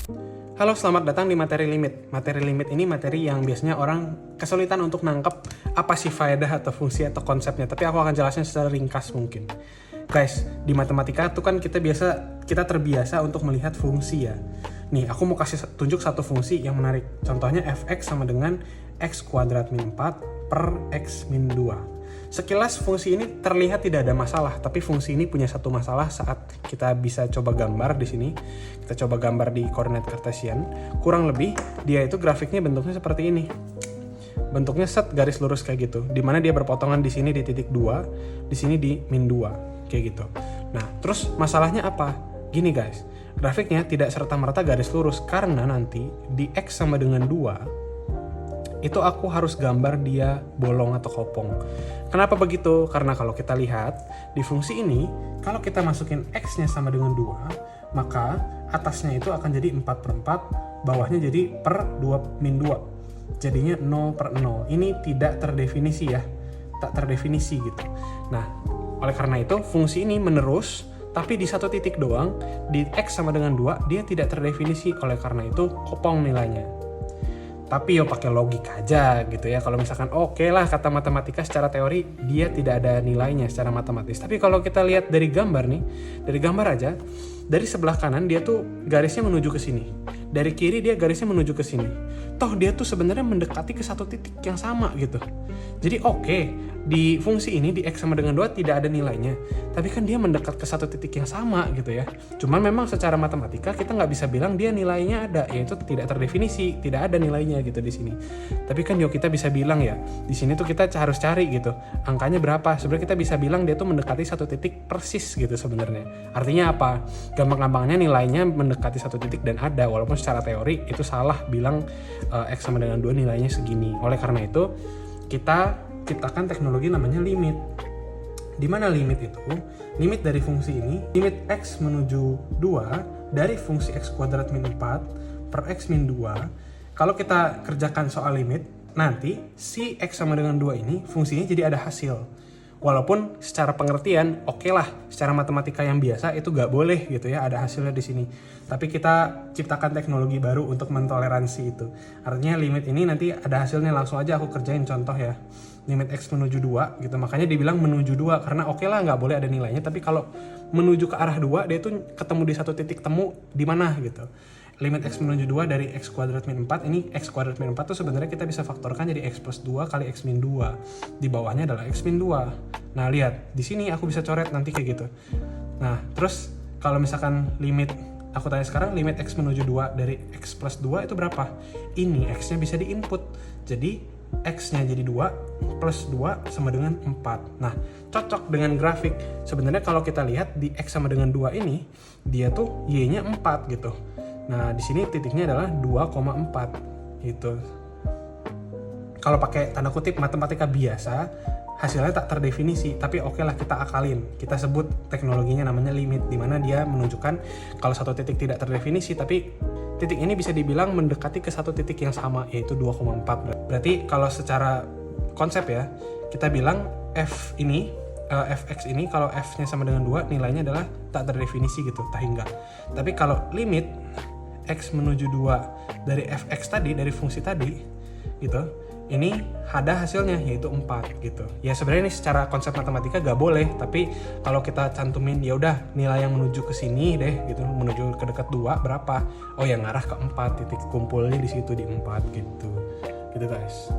Halo, selamat datang di materi limit. Materi limit ini materi yang biasanya orang kesulitan untuk nangkep apa sih faedah atau fungsi atau konsepnya. Tapi aku akan jelasnya secara ringkas mungkin. Guys, di matematika tuh kan kita terbiasa untuk melihat fungsi ya. Nih, aku mau kasih tunjuk satu fungsi yang menarik. Contohnya fx sama dengan x kuadrat min 4 per x min 2. Sekilas fungsi ini terlihat tidak ada masalah, tapi fungsi ini punya satu masalah saat kita bisa coba gambar di sini. Kita coba gambar di koordinat kartesian. Kurang lebih dia itu grafiknya bentuknya seperti ini. Bentuknya set garis lurus kayak gitu, di mana dia berpotongan di sini di titik 2, di sini di min 2, kayak gitu. Nah, terus masalahnya apa? Gini guys, grafiknya tidak serta-merta garis lurus karena nanti di x sama dengan 2 itu aku harus gambar dia bolong atau kopong. Kenapa begitu? Karena kalau kita lihat di fungsi ini, kalau kita masukin x-nya sama dengan 2, maka atasnya itu akan jadi 4/4, bawahnya jadi per 2 min 2. Jadinya 0/0. Ini tidak terdefinisi ya, tak terdefinisi gitu. Nah, oleh karena itu fungsi ini menerus, tapi di satu titik doang, di x sama dengan 2, dia tidak terdefinisi, oleh karena itu kopong nilainya. Tapi yo pakai logika aja gitu ya. Kalau misalkan oke lah kata matematika secara teori dia tidak ada nilainya secara matematis. Tapi kalau kita lihat dari gambar nih, dari gambar aja, dari sebelah kanan dia tuh garisnya menuju ke sini. Dari kiri dia garisnya menuju ke sini. Toh dia tuh sebenarnya mendekati ke satu titik yang sama gitu. Jadi oke, di fungsi ini di x sama dengan 2 tidak ada nilainya. Tapi kan dia mendekat ke satu titik yang sama gitu ya. Cuman memang secara matematika kita nggak bisa bilang dia nilainya ada, yaitu tidak terdefinisi, tidak ada nilainya gitu di sini. Tapi kan yo kita bisa bilang ya, di sini tuh kita harus cari gitu. Angkanya berapa? Sebenarnya kita bisa bilang dia tuh mendekati satu titik persis gitu sebenarnya. Artinya apa? Gampang-gampangnya nilainya mendekati satu titik dan ada, walaupun secara teori itu salah bilang x sama dengan 2 nilainya segini. Oleh karena itu kita ciptakan teknologi namanya limit. Di mana limit itu? Limit dari fungsi ini, limit x menuju 2 dari fungsi x kuadrat min 4 per x min 2. Kalau kita kerjakan soal limit, nanti si x sama dengan 2 ini fungsinya jadi ada hasil. Walaupun secara pengertian oke lah, secara matematika yang biasa itu nggak boleh gitu ya ada hasilnya di sini. Tapi kita ciptakan teknologi baru untuk mentoleransi itu. Artinya limit ini nanti ada hasilnya, langsung aja aku kerjain contoh ya. Limit x menuju 2 gitu, makanya dibilang menuju 2 karena oke lah nggak boleh ada nilainya, tapi kalau menuju ke arah 2 dia tuh ketemu di satu titik temu di mana gitu. Limit x menuju 2 dari x kuadrat min 4, ini x kuadrat min 4 tuh sebenarnya kita bisa faktorkan jadi x plus 2 kali x min 2. Di bawahnya adalah x min 2. Nah, lihat, di sini aku bisa coret nanti kayak gitu. Nah, terus kalau misalkan limit, aku tanya sekarang limit x menuju 2 dari x plus 2 itu berapa? Ini x-nya bisa diinput. Jadi x-nya jadi 2 plus 2 sama dengan 4. Nah, cocok dengan grafik. Sebenarnya kalau kita lihat di x sama dengan 2 ini, dia tuh y-nya 4 gitu. Nah, di sini titiknya adalah 2,4 gitu. Kalau pakai tanda kutip matematika biasa, hasilnya tak terdefinisi, tapi oke lah kita akalin. Kita sebut teknologinya namanya limit, di mana dia menunjukkan kalau satu titik tidak terdefinisi, tapi titik ini bisa dibilang mendekati ke satu titik yang sama, yaitu 2,4. Berarti kalau secara konsep ya, kita bilang f ini, fx ini kalau f-nya sama dengan 2, nilainya adalah tak terdefinisi gitu, tak hingga. Tapi kalau limit x menuju 2 dari fx tadi, dari fungsi tadi gitu, ini ada hasilnya yaitu 4 gitu. Ya sebenarnya ini secara konsep matematika gak boleh, tapi kalau kita cantumin ya udah nilai yang menuju ke sini deh gitu, menuju ke dekat 2 berapa? Oh yang ngarah ke 4, titik kumpulnya di situ di 4 gitu. Gitu guys.